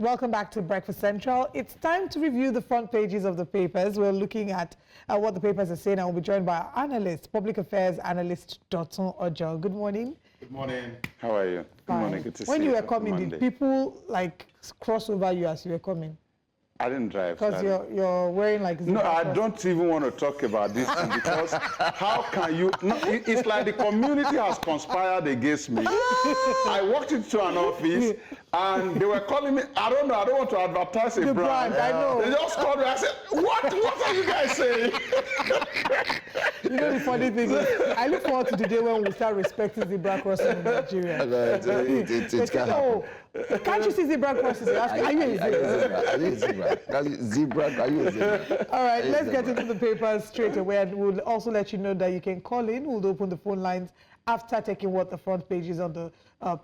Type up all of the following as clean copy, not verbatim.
Welcome back to Breakfast Central. It's time to review the front pages of the papers. We're looking at what the papers are saying. I will be joined by our analyst, public affairs analyst, Dotun Ojon. Good morning. Good morning. How are you? Good morning. Good to see you. When you were coming, did people like cross over you as you were coming? I didn't drive. Because you're wearing like... No, I don't even want to talk about this thing because how can you... No, it's like the community has conspired against me. I walked into an office and they were calling me, I don't know, I don't want to advertise a brand. I know. They just called me. I said, what are you guys saying? You know the funny thing is, I look forward to the day when we start respecting zebra crossing in Nigeria. It can happen. Can't you see zebra crossing? Are you a zebra? Are you a zebra? All right, let's get into the papers straight away, and we'll also let you know that you can call in. We'll open the phone lines after taking what the front pages on the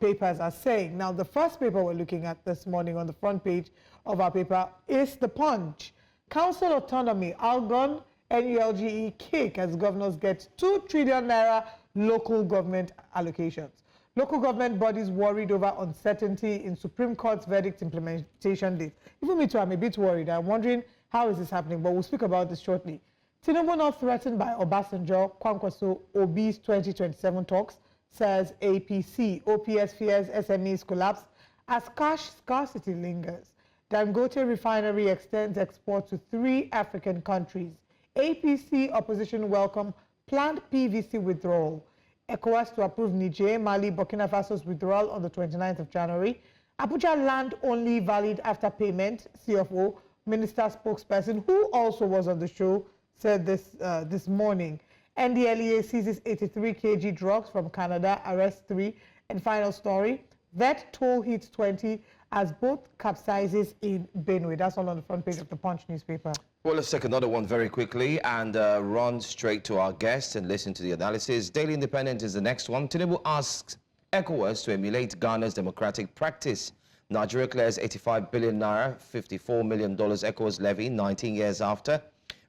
papers are saying. Now, the first paper we're looking at this morning on the front page of our paper is The Punch. Council autonomy, Algon, NULGE kick as governors get 2 trillion naira local government allocations. Local government bodies worried over uncertainty in Supreme Court's verdict implementation date. Even me too, I'm a bit worried. I'm wondering how is this happening, but we'll speak about this shortly. Tinubu not threatened by Obasanjo, Kwankwaso, Obi's 2027 talks, says APC. OPS fears SMEs collapse as cash scarcity lingers. Dangote refinery extends export to 3 African countries. APC opposition welcome planned PVC withdrawal. ECOWAS to approve Niger, Mali, Burkina Faso's withdrawal on the 29th of January. Abuja land only valid after payment, CFO, minister spokesperson, who also was on the show, said this morning. NDLEA seizes 83 kg drugs from Canada, arrests 3. And final story, vet toll hits 20 as boat capsizes in Benue. That's all on the front page of the Punch newspaper. Well, let's take another one very quickly and run straight to our guest and listen to the analysis. Daily Independent is the next one. Tinubu asks ECOWAS to emulate Ghana's democratic practice. Nigeria clears 85 billion naira, $54 million ECOWAS levy 19 years after.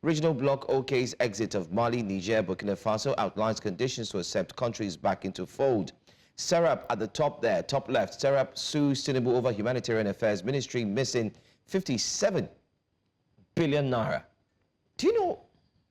Regional bloc OK's exit of Mali, Niger, Burkina Faso outlines conditions to accept countries back into fold. Serap at the top there, top left. Serap sues Tinubu over Humanitarian Affairs Ministry missing 57 billion naira. Do you know?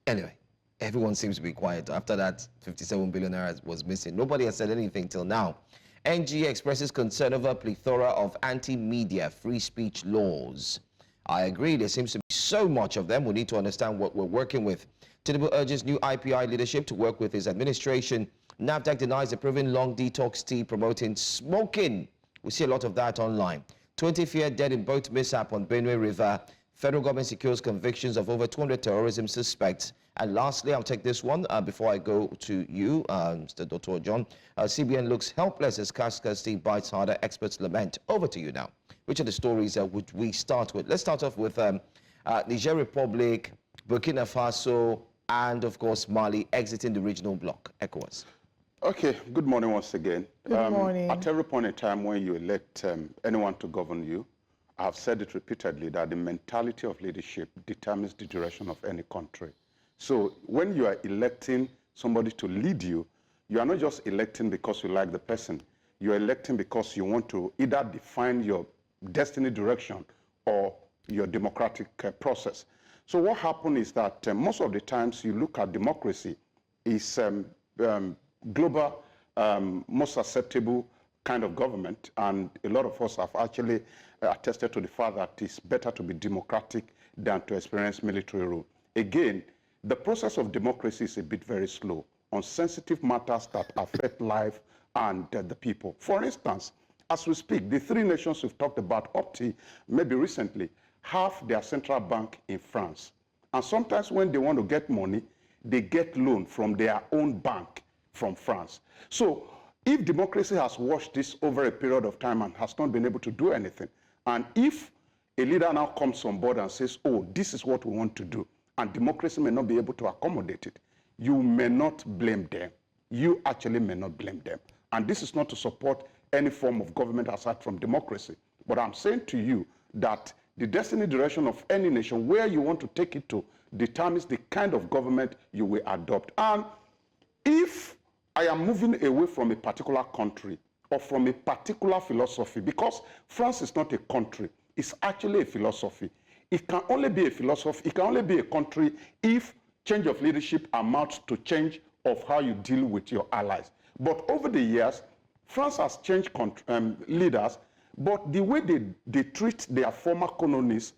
Anyway, everyone seems to be quiet after that 57 billion naira was missing. Nobody has said anything till now. NG expresses concern over plethora of anti-media free speech laws. I agree, there seems to be so much of them. We need to understand what we're working with. Tinubu urges new IPI leadership to work with his administration. NAFDAC denies approving long detox tea promoting smoking. We see a lot of that online. 20 feared dead in boat mishap on Benue River. Federal government secures convictions of over 200 terrorism suspects. And lastly, I'll take this one before I go to you, Mr. Dotun Ojon. CBN looks helpless as cash scarcity bites harder. Experts lament. Over to you now. Which of the stories would we start with? Let's start off with Niger Republic, Burkina Faso, and of course Mali exiting the regional bloc, ECOWAS. Okay, good morning once again. Good morning. At every point in time when you elect anyone to govern you, I have said it repeatedly that the mentality of leadership determines the direction of any country. So when you are electing somebody to lead you, you are not just electing because you like the person. You are electing because you want to either define your destiny direction or your democratic process. So what happened is that most of the times you look at democracy is global, most acceptable kind of government, and a lot of us have actually attested to the fact that it's better to be democratic than to experience military rule. Again, the process of democracy is a bit very slow on sensitive matters that affect life and the people. For instance, as we speak, the 3 nations we've talked about up to maybe recently have their central bank in France. And sometimes when they want to get money, they get loan from their own bank from France. So if democracy has watched this over a period of time and has not been able to do anything, and if a leader now comes on board and says, oh, this is what we want to do, and democracy may not be able to accommodate it, you may not blame them. You actually may not blame them. And this is not to support any form of government aside from democracy. But I'm saying to you that the destiny direction of any nation, where you want to take it to, determines the kind of government you will adopt. And if I am moving away from a particular country or from a particular philosophy, because France is not a country, is actually a philosophy. It can only be a philosophy, it can only be a country if change of leadership amounts to change of how you deal with your allies. But over the years, France has changed leaders, but the way they treat their former colonies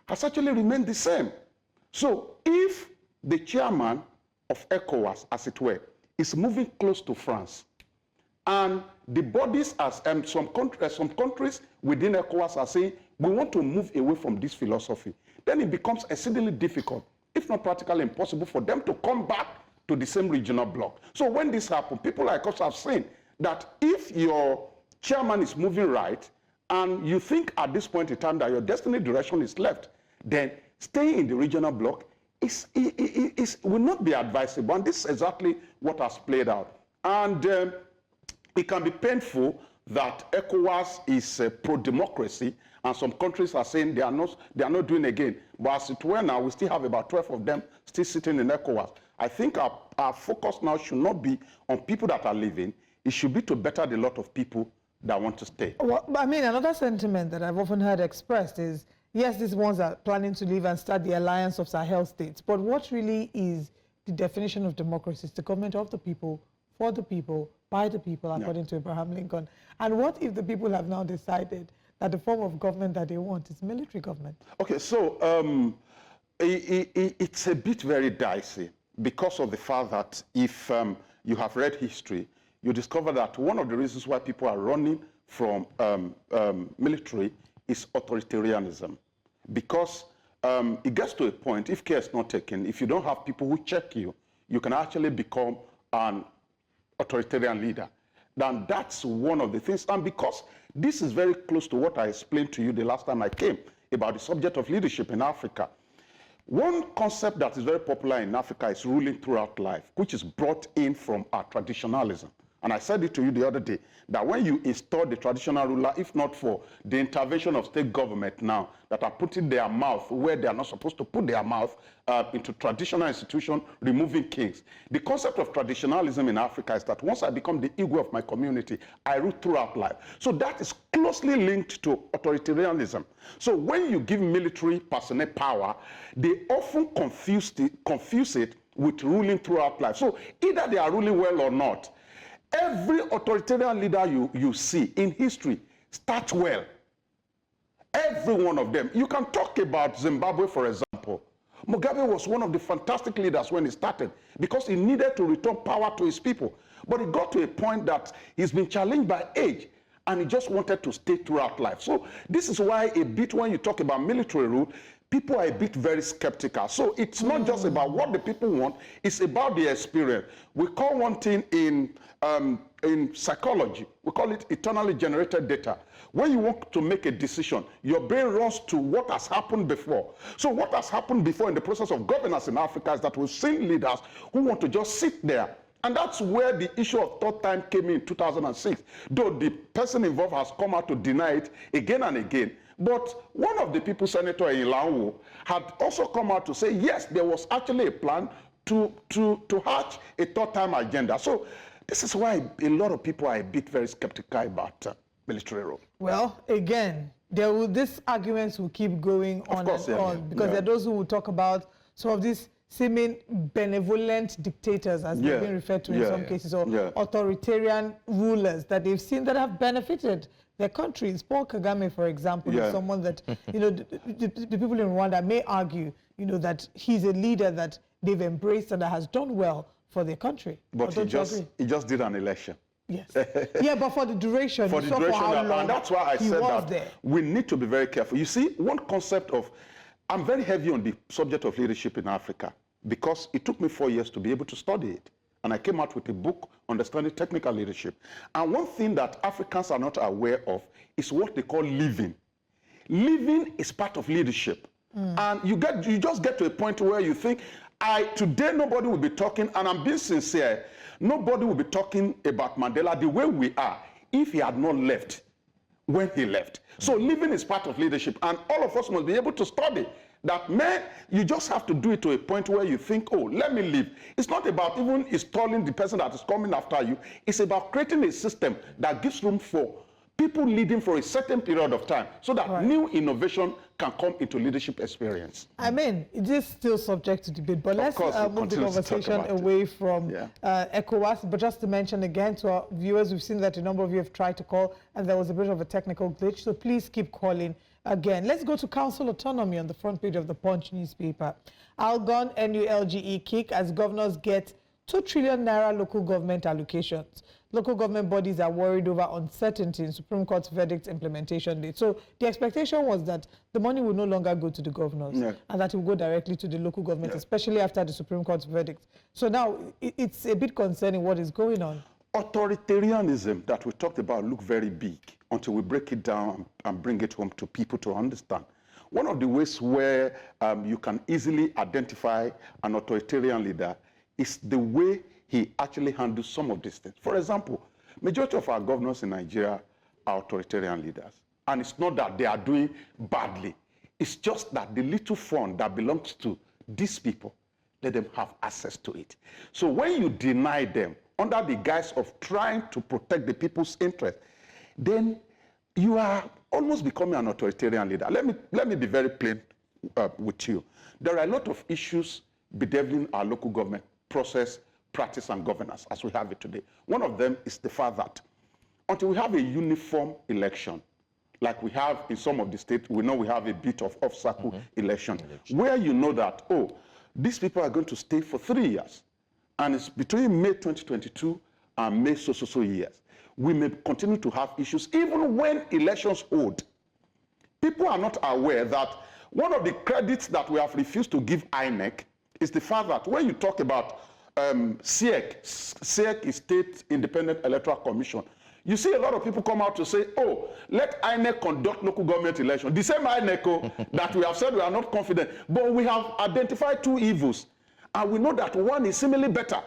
has actually remained the same. So if the chairman of ECOWAS, as it were, is moving close to France, and the bodies, as some countries within ECOWAS are saying, we want to move away from this philosophy, then it becomes exceedingly difficult, if not practically impossible, for them to come back to the same regional bloc. So when this happens, people like us have seen that if your chairman is moving right, and you think at this point in time that your destiny direction is left, then staying in the regional bloc will not be advisable. And this is exactly what has played out. And it can be painful that ECOWAS is pro-democracy, and some countries are saying they are not doing again. But as it were now, we still have about 12 of them still sitting in ECOWAS. I think our focus now should not be on people that are leaving. It should be to better the lot of people that want to stay. Well, I mean, another sentiment that I've often heard expressed is, yes, these ones are planning to leave and start the alliance of Sahel states. But what really is the definition of democracy? It's the government of the people, for the people, by the people, according to Abraham Lincoln. And what if the people have now decided that the form of government that they want is military government? Okay, so it's a bit very dicey because of the fact that if you have read history, you discover that one of the reasons why people are running from military is authoritarianism. Because it gets to a point, if care is not taken, if you don't have people who check you, you can actually become an authoritarian leader. Then that's one of the things. And because this is very close to what I explained to you the last time I came about the subject of leadership in Africa. One concept that is very popular in Africa is ruling throughout life, which is brought in from our traditionalism. And I said it to you the other day, that when you install the traditional ruler, if not for the intervention of state government now, that are putting their mouth where they are not supposed to put their mouth into traditional institutions, removing kings. The concept of traditionalism in Africa is that once I become the Igwe of my community, I rule throughout life. So that is closely linked to authoritarianism. So when you give military personnel power, they often confuse it with ruling throughout life. So either they are ruling well or not. Every authoritarian leader you see in history starts well. Every one of them. You can talk about Zimbabwe, for example. Mugabe was one of the fantastic leaders when he started because he needed to return power to his people. But it got to a point that he's been challenged by age and he just wanted to stay throughout life. So this is why a bit when you talk about military rule, people are a bit very skeptical. So it's not just about what the people want, it's about the experience. We call one thing in psychology, we call it eternally generated data. When you want to make a decision, your brain runs to what has happened before. So what has happened before in the process of governance in Africa is that we've seen leaders who want to just sit there. And that's where the issue of third time came in 2006, though the person involved has come out to deny it again and again. But one of the people, Senator Ilawo, had also come out to say, yes, there was actually a plan to hatch a third-time agenda. So this is why a lot of people are a bit very skeptical about military rule. Well, again, these arguments will keep going on on, because there are those who will talk about some of these seeming benevolent dictators, as they've been referred to in some cases, or authoritarian rulers that they've seen that have benefited their countries. Paul Kagame, for example, is someone that, you know, the people in Rwanda may argue, you know, that he's a leader that they've embraced and that has done well for their country. But he just did an election. Yes. Yeah, but for the duration. For the duration, and that's why I said that we need to be very careful. You see, one concept of, I'm very heavy on the subject of leadership in Africa because it took me 4 years to be able to study it. And I came out with a book, Understanding Technical Leadership. And one thing that Africans are not aware of is what they call living. Living is part of leadership. And you just get to a point where you think, today nobody will be talking, and I'm being sincere, nobody will be talking about Mandela the way we are if he had not left when he left. So living is part of leadership, and all of us must be able to study that, man, you just have to do it to a point where you think, oh, let me live. It's not about even installing the person that is coming after you. It's about creating a system that gives room for people leading for a certain period of time so that Right. new innovation can come into leadership experience. I mean, it is still subject to debate, but let's course, we'll move the continue to talk conversation about it. away from Yeah. ECOWAS. But just to mention again to our viewers, we've seen that a number of you have tried to call, and there was a bit of a technical glitch, so please keep calling again. Let's go to council autonomy on the front page of the Punch newspaper. Algon NULGE kick as governors get 2 trillion naira local government allocations. Local government bodies are worried over uncertainty in Supreme Court's verdict implementation date. So the expectation was that the money will no longer go to the governors and that it will go directly to the local government, especially after the Supreme Court's verdict. So now it's a bit concerning what is going on. Authoritarianism that we talked about look very big until we break it down and bring it home to people to understand. One of the ways where you can easily identify an authoritarian leader is the way he actually handles some of these things. For example, majority of our governors in Nigeria are authoritarian leaders. And it's not that they are doing badly. It's just that the little fund that belongs to these people, let them have access to it. So when you deny them under the guise of trying to protect the people's interest, then you are almost becoming an authoritarian leader. Let me be very plain with you. There are a lot of issues bedeviling our local government process, practice, and governance as we have it today. One of them is the fact that until we have a uniform election, like we have in some of the states, we know we have a bit of off-cycle election, where you know that, oh, these people are going to stay for 3 years. And it's between May 2022 and May so years. We may continue to have issues even when elections hold. People are not aware that one of the credits that we have refused to give INEC is the fact that when you talk about SIEC is State Independent Electoral Commission, you see a lot of people come out to say, oh, let INEC conduct local government elections. The same INEC that we have said we are not confident, but we have identified 2 evils, and we know that one is similarly better.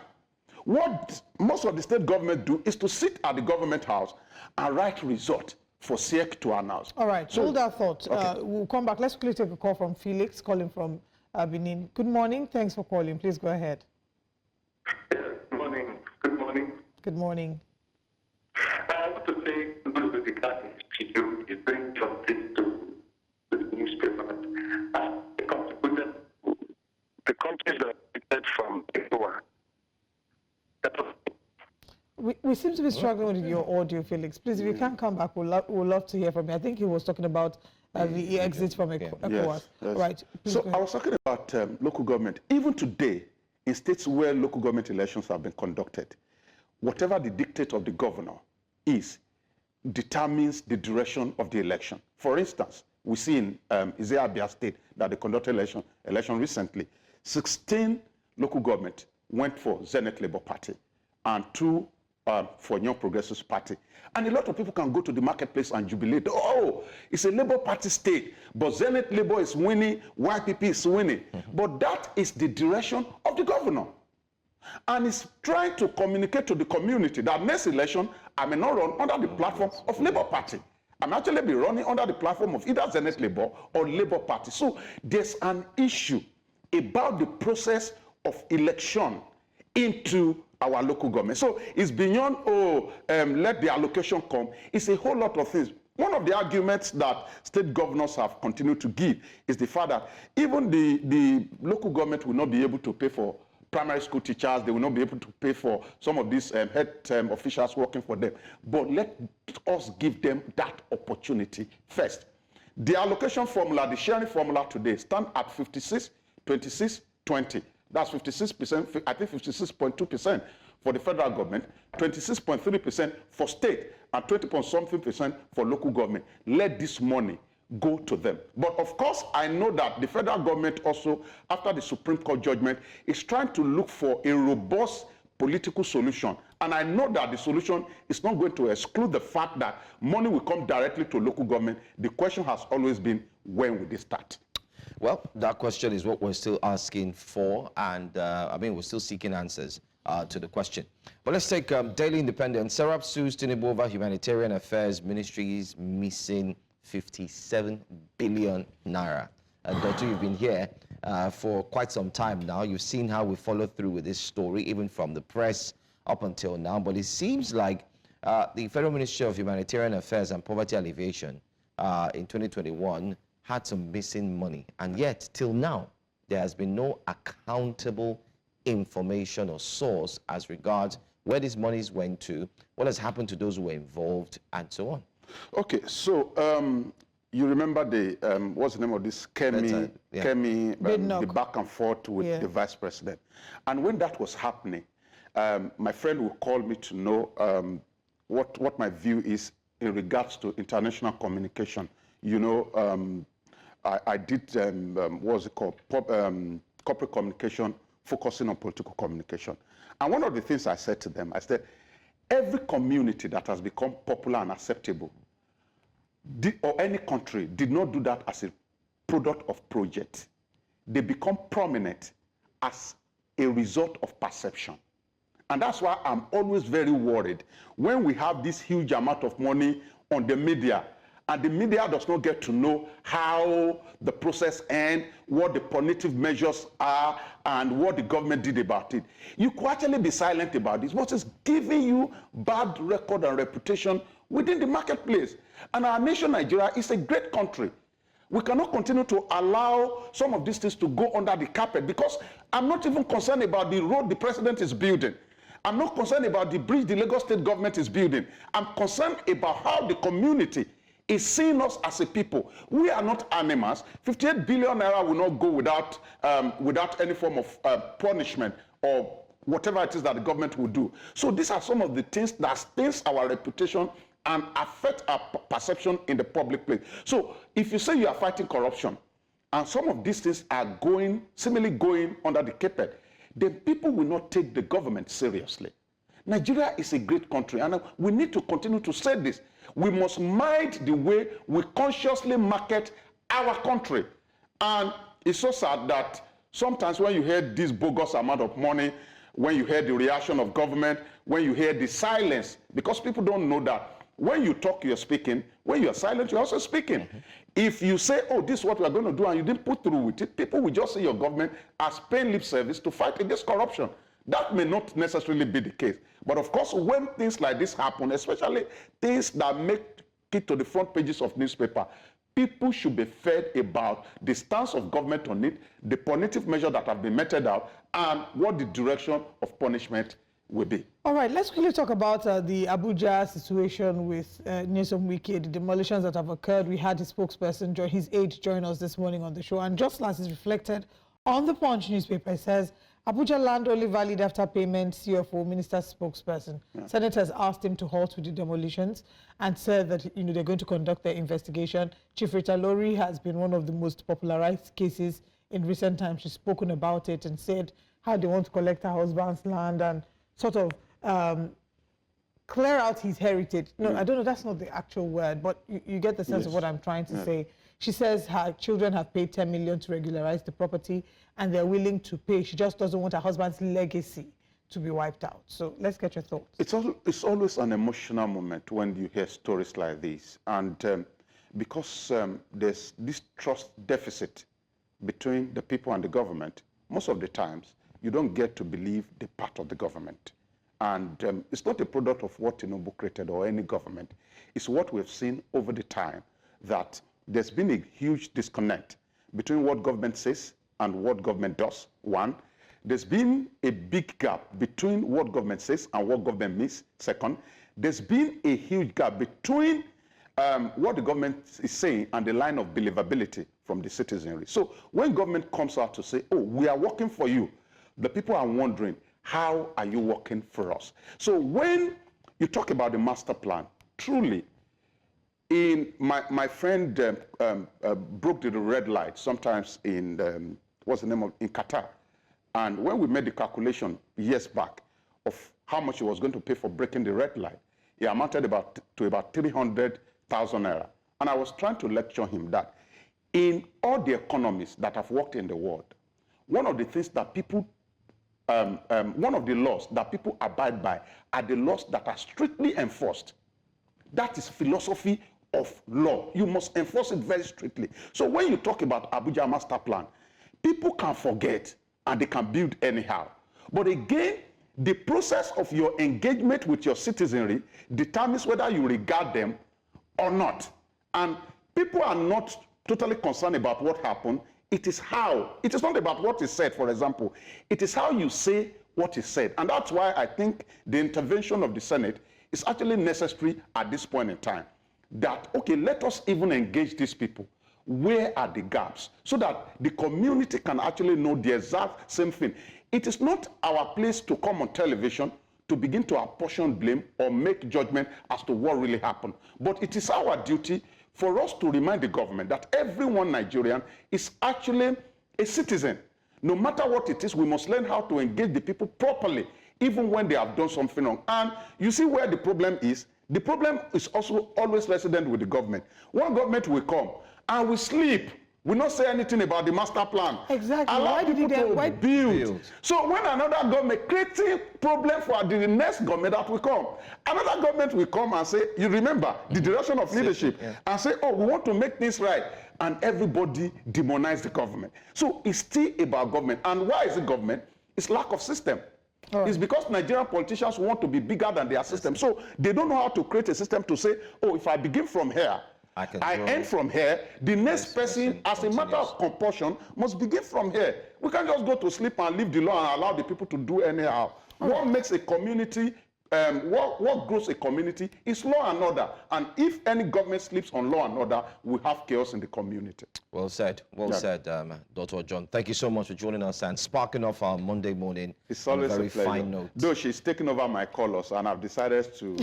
What most of the state government do is to sit at the government house and write result for SIEC to announce. All right, so, hold that thought. Okay. We'll come back. Let's quickly take a call from Felix, calling from Benin. Good morning. Thanks for calling. Please go ahead. Good morning. Good morning. Good morning. I want to say good with the Ghana Institute is bringing justice to the newspaper. The countries that get from ECOWAS. We seem to be struggling with your audio, Felix. Please, if you can come back, we'll love to hear from you. I think he was talking about the exit from ECOWAS. Yes. Right. So I was talking about local government. Even today, in states where local government elections have been conducted, whatever the dictate of the governor is, determines the direction of the election. For instance, we see in Abia State that they conducted election recently. 16 local government went for Zenith Labour Party and 2 for Young Progressives Party. And a lot of people can go to the marketplace and jubilate. Oh, it's a Labour Party state, but Zenith Labour is winning, YPP is winning. But that is the direction of the governor. And he's trying to communicate to the community that next election, I may not run under the platform of Labour Party. I'm actually be running under the platform of either Zenith Labour or Labour Party. So there's an issue about the process of election into our local government. So it's beyond, let the allocation come. It's a whole lot of things. One of the arguments that state governors have continued to give is the fact that even the local government will not be able to pay for primary school teachers, they will not be able to pay for some of these head officials working for them. But let us give them that opportunity first. The allocation formula, the sharing formula today, stand at 56, 26, 20. That's 56%, I think 56.2% for the federal government, 26.3% for state, and 20.something% for local government. Let this money go to them. But of course, I know that the federal government also, after the Supreme Court judgment, is trying to look for a robust political solution. And I know that the solution is not going to exclude the fact that money will come directly to local government. The question has always been, when will they start? Well, that question is what we're still asking for, and we're still seeking answers to the question. But let's take Daily Independent. Serap sues Tinubu over Humanitarian Affairs Ministry's missing 57 billion naira. Dotun, you've been here for quite some time now. You've seen how we follow through with this story, even from the press up until now. But it seems like the Federal Ministry of Humanitarian Affairs and Poverty Alleviation in 2021 had some missing money, and yet till now there has been no accountable information or source as regards where these monies went to, what has happened to those who were involved, and so on. Okay, so you remember the what's the name of this Kemi, the back and forth with the vice president, and when that was happening, my friend would call me to know what my view is in regards to international communication. You know, I did what's it called, corporate communication, focusing on political communication. And one of the things I said to them, I said, every community that has become popular and acceptable, or any country, did not do that as a product of project. They become prominent as a result of perception. And that's why I'm always very worried when we have this huge amount of money on the media, and the media does not get to know how the process ends, what the punitive measures are, and what the government did about it. You could actually be silent about this, but it's giving you bad record and reputation within the marketplace. And our nation, Nigeria, is a great country. We cannot continue to allow some of these things to go under the carpet, because I'm not even concerned about the road the president is building. I'm not concerned about the bridge the Lagos State government is building. I'm concerned about how the community is seeing us as a people. We are not animals. 58 billion naira will not go without any form of punishment or whatever it is that the government will do. So these are some of the things that stains our reputation and affect our perception in the public place. So if you say you are fighting corruption, and some of these things are seemingly going under the carpet, then people will not take the government seriously. Nigeria is a great country, and we need to continue to say this. We must mind the way we consciously market our country. And it's so sad that sometimes when you hear this bogus amount of money, when you hear the reaction of government, when you hear the silence, because people don't know that when you talk, you're speaking. When you're silent, you're also speaking. Mm-hmm. If you say, oh, this is what we're going to do, and you didn't put through with it, people will just see your government as paying lip service to fight against corruption. That may not necessarily be the case. But of course, when things like this happen, especially things that make it to the front pages of newspaper, people should be fed about the stance of government on it, the punitive measures that have been meted out, and what the direction of punishment will be. All right, let's quickly talk about the Abuja situation with Nyesom Wike, the demolitions that have occurred. We had his spokesperson, his aide, join us this morning on the show. And just last is reflected on the Punch newspaper. It says, Abuja land only valid after payment, CFO, minister's spokesperson. Yeah. Senators asked him to halt with the demolitions and said that they're going to conduct their investigation. Chief Rita Lori has been one of the most popularized cases in recent times. She's spoken about it and said how they want to collect her husband's land and sort of clear out his heritage. No, I don't know, that's not the actual word, but you get the sense of what I'm trying to say. She says her children have paid 10 million to regularize the property and they're willing to pay. She just doesn't want her husband's legacy to be wiped out. So let's get your thoughts. It's always an emotional moment when you hear stories like this. And because there's this trust deficit between the people and the government, most of the times you don't get to believe the part of the government. And it's not a product of what Tinubu created or any government. It's what we've seen over the time, that there's been a huge disconnect between what government says and what government does, one. There's been a big gap between what government says and what government means, second. There's been a huge gap between what the government is saying and the line of believability from the citizenry. So when government comes out to say, oh, we are working for you, the people are wondering, how are you working for us? So when you talk about the master plan, truly, my friend broke the red light sometimes in, in Qatar. And when we made the calculation years back of how much he was going to pay for breaking the red light, it amounted to about 300,000 naira. And I was trying to lecture him that in all the economies that have worked in the world, one of the things that people one of the laws that people abide by are the laws that are strictly enforced. That is philosophy of law. You must enforce it very strictly. So when you talk about Abuja Master Plan, people can forget and they can build anyhow. But again, the process of your engagement with your citizenry determines whether you regard them or not. And people are not totally concerned about what happened. It is how. It is not about what is said, for example. It is how you say what is said. And that's why I think the intervention of the Senate is actually necessary at this point in time. That, okay, let us even engage these people. Where are the gaps? So that the community can actually know the exact same thing. It is not our place to come on television to begin to apportion blame or make judgment as to what really happened. But it is our duty for us to remind the government that everyone Nigerian is actually a citizen. No matter what it is, we must learn how to engage the people properly, even when they have done something wrong. And you see where the problem is? The problem is also always resident with the government. One government will come and we sleep. We not say anything about the master plan. Exactly. Allow Why did people he to build. So when another government creating problem for the next government that will come, another government will come and say, you remember the direction of leadership, and say, oh, we want to make things right. And everybody demonize the government. So it's still about government. And why is it government? It's lack of system. It's because Nigerian politicians want to be bigger than their system. So they don't know how to create a system to say, oh, if I begin from here, I end from here, the next person, as a matter of compulsion, must begin from here. We can't just go to sleep and leave the law and allow the people to do anyhow. What makes a community, what grows a community is law and order. And if any government sleeps on law and order, we have chaos in the community. Well said. Well said, Dr. Ojon. Thank you so much for joining us and sparking off our Monday morning. It's always a very fine note. Though she's taking over my colors, and I've decided to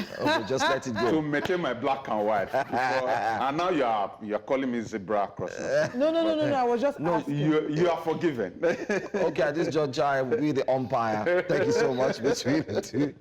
just let it go. To maintain my black and white. And now you are calling me zebra crosser. No. I was just asking. You are forgiven. Okay, at this juncture, I will be the umpire. Thank you so much between the two.